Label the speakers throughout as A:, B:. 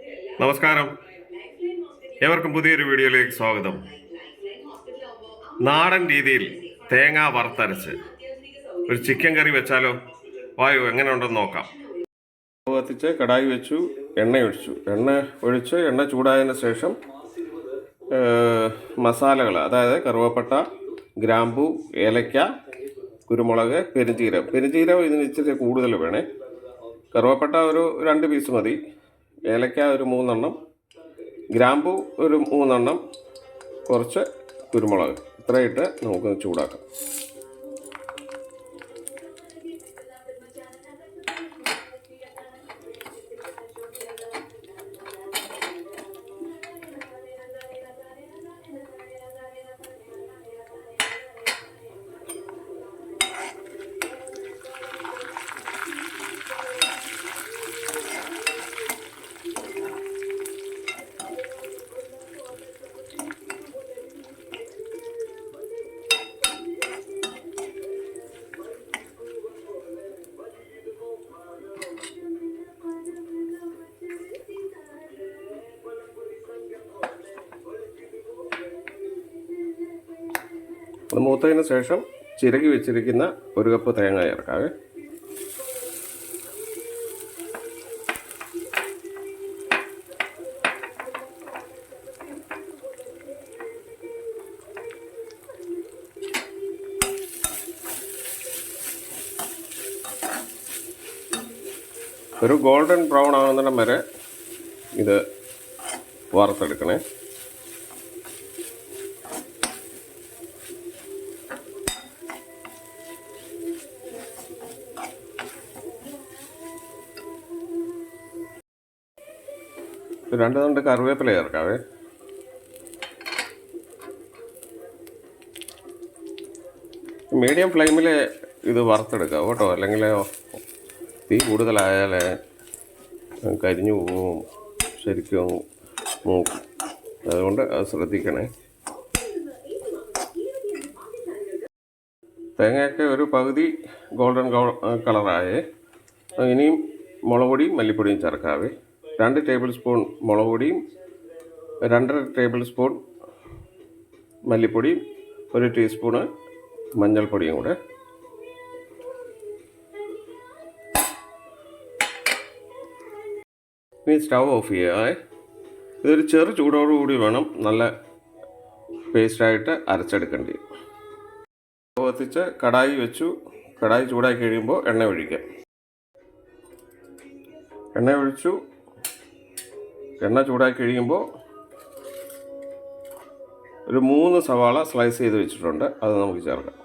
A: നമസ്കാരം, ഏവർക്കും പുതിയൊരു വീഡിയോയിലേക്ക് സ്വാഗതം. നാടൻ രീതിയിൽ തേങ്ങ വറുത്തരച്ച് ഒരു ചിക്കൻ കറി വെച്ചാലോ? വായു എങ്ങനെ ഉണ്ടെന്ന് നോക്കാം. കത്തിച്ച് കടായി വെച്ചു, എണ്ണ ഒഴിച്ച് എണ്ണ ചൂടായതിന് ശേഷം മസാലകൾ, അതായത് കറുവപ്പട്ട, ഗ്രാമ്പു, ഏലക്ക, കുരുമുളക്, പെരുംജീരകം ഇതിന് ഇച്ചിരി കൂടുതൽ വേണേ. കറുവപ്പട്ട ഒരു 2 പീസ് മതി, ഏലക്ക ഒരു 3 എണ്ണം, ഗ്രാമ്പു ഒരു 3 എണ്ണം, കുറച്ച് കുരുമുളക്, ഇത്രയിട്ട് നമുക്ക് ചൂടാക്കാം. അത് മൂത്തതിന് ശേഷം ചിരകി വെച്ചിരിക്കുന്ന 1 കപ്പ് തേങ്ങ ചേർക്കാവേ. ഒരു ഗോൾഡൻ ബ്രൗൺ ആകുന്നിടം വരെ ഇത് വറുത്തെടുക്കണേ. രണ്ട് തണ്ട് കറിവേപ്പില ചേർക്കാവേ. മീഡിയം ഫ്ലെയിമിൽ ഇത് വറുത്തെടുക്കാം കേട്ടോ, അല്ലെങ്കിൽ തീ കൂടുതലായാൽ കരിഞ്ഞു പോവും, ശരിക്കും മൂക്കും. അതുകൊണ്ട് അത് ശ്രദ്ധിക്കണേ. തേങ്ങയൊക്കെ ഒരു പകുതി ഗോൾഡൻ കളറായേ. ഇനിയും മുളക് പൊടിയും മല്ലിപ്പൊടിയും ചേർക്കാവേ. 2 ടേബിൾ സ്പൂൺ മുളക് പൊടിയും 2.5 ടേബിൾ സ്പൂൺ മല്ലിപ്പൊടിയും 1 ടീസ്പൂണ് മഞ്ഞൾപ്പൊടിയും കൂടെ. ഇനി സ്റ്റൗ ഓഫ് ചെയ്യുക. ഇതൊരു ചെറു ചൂടോടുകൂടി വേണം നല്ല പേസ്റ്റായിട്ട് അരച്ചെടുക്കേണ്ടി. സ്റ്റൗ കത്തിച്ച് കടായി വെച്ചു. കടായി ചൂടായി കഴിയുമ്പോൾ എണ്ണ ഒഴിക്കാം. എണ്ണ ചൂടാക്കി കഴിയുമ്പോൾ ഒരു 3 സവാള സ്ലൈസ് ചെയ്ത് വെച്ചിട്ടുണ്ട്, അത് നമുക്ക് ചേർക്കാം.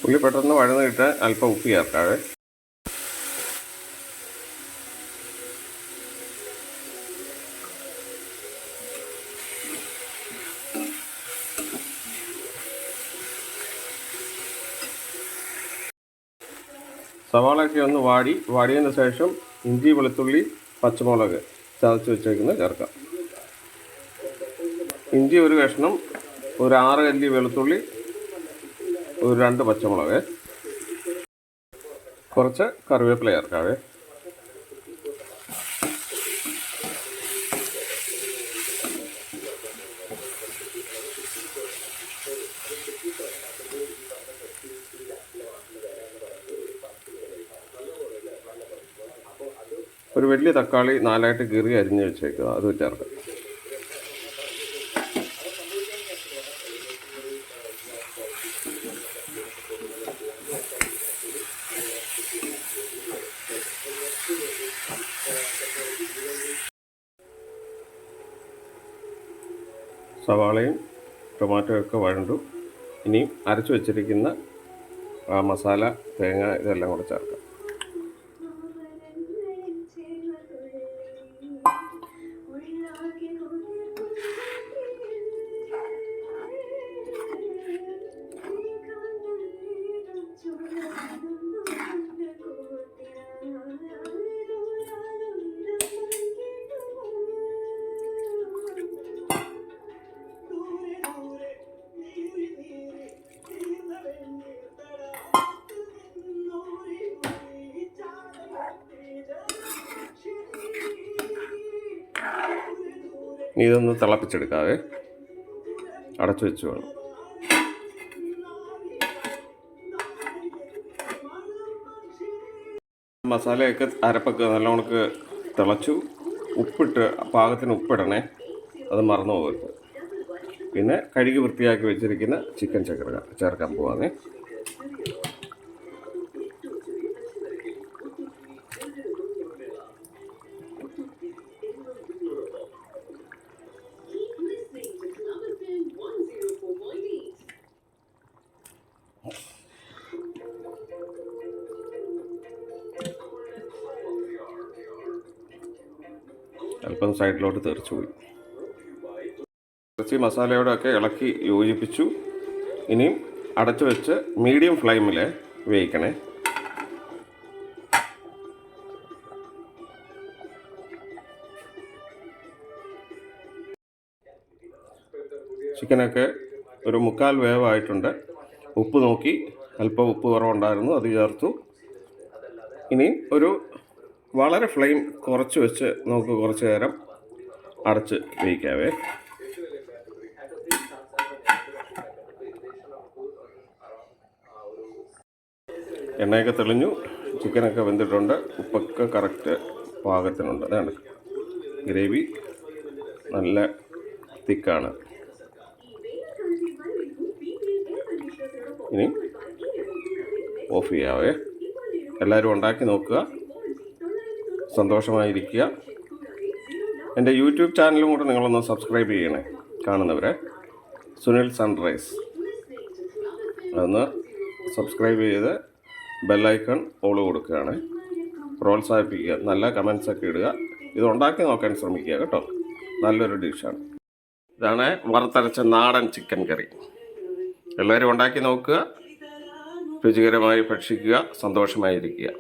A: ഉള്ളി പെട്ടെന്ന് വഴന്നിട്ട് അല്പം ഉപ്പ് ചേർക്കാവേ. സവാളയൊക്കെ ഒന്ന് വാടിയതിന് ശേഷം ഇഞ്ചി, വെളുത്തുള്ളി, പച്ചമുളക് ചതച്ച് വെച്ചേക്കുന്നത് ചേർക്കാം. ഇഞ്ചി 1 കഷ്ണം, ഒരു 6 അല്ലി വെളുത്തുള്ളി, ഒരു 2 പച്ചമുളക്, കുറച്ച് കറിവേപ്പില ചേർക്കാവേ. ഒരു വലിയ തക്കാളി 4ആയിട്ട് കീറി അരിഞ്ഞ് വെച്ചേക്കുക, അത് ചേർക്കാം. സവാളയും ടൊമാറ്റോയും ഒക്കെ വഴണ്ടു. ഇനി അരച്ചു വെച്ചിരിക്കുന്ന ആ മസാല, തേങ്ങ ഇതെല്ലാം കൂടെ ചേർക്കാം. ഇതൊന്ന് തിളപ്പിച്ചെടുക്കാവേ, അടച്ചു വെച്ച് വേണം. മസാലയൊക്കെ അരപ്പൊക്കെ നല്ലോണം തിളച്ചു. ഉപ്പിട്ട് പാകത്തിന് ഉപ്പിടണേ, അത് മറന്നു പോകരുത്. പിന്നെ കഴുകി വൃത്തിയാക്കി വെച്ചിരിക്കുന്ന ചിക്കൻ ചേർക്കാൻ പോവാന്നേ. അല്പം സൈഡിലോട്ട് തെറിച്ചു പോയി. ഇറച്ചി മസാലയോടൊക്കെ ഇളക്കി യോജിപ്പിച്ചു. ഇനിയും അടച്ചു വെച്ച് മീഡിയം ഫ്ലെയിമിൽ വേവിക്കണേ. ചിക്കനൊക്കെ ഒരു 3/4 വേവായിട്ടുണ്ട്. ഉപ്പ് നോക്കി, അല്പം ഉപ്പ് കുറവുണ്ടായിരുന്നു, അത് ചേർത്തു. ഇനി വളരെ ഫ്ലെയിം കുറച്ച് വെച്ച് നമുക്ക് കുറച്ച് നേരം അടച്ച് വേവിക്കാവേ. എണ്ണയൊക്കെ തെളിഞ്ഞു, ചിക്കനൊക്കെ വെന്തിട്ടുണ്ട്, ഉപ്പൊക്കെ കറക്റ്റ് പാകത്തിനുണ്ട്. അതാണ് ഗ്രേവി, നല്ല തിക്കാണ്. ഇനി ഓഫ് ചെയ്യാവേ. എല്ലാവരും ഉണ്ടാക്കി നോക്കുക, സന്തോഷമായിരിക്കുക. എൻ്റെ യൂട്യൂബ് ചാനലും കൂടെ നിങ്ങളൊന്ന് സബ്സ്ക്രൈബ് ചെയ്യണേ, കാണുന്നവരെ. സുനിൽ സൺറൈസ് അതൊന്ന് സബ്സ്ക്രൈബ് ചെയ്ത് ബെല്ലൈക്കൺ ഓൾ കൊടുക്കുകയാണ്. പ്രോത്സാഹിപ്പിക്കുക, നല്ല കമൻസൊക്കെ ഇടുക. ഇത് ഉണ്ടാക്കി നോക്കാൻ ശ്രമിക്കുക കേട്ടോ, നല്ലൊരു ഡിഷാണ്. ഇതാണ് വറുത്തരച്ച നാടൻ ചിക്കൻ കറി. എല്ലാവരും ഉണ്ടാക്കി നോക്കുക, രുചികരമായി ഭക്ഷിക്കുക, സന്തോഷമായിരിക്കുക.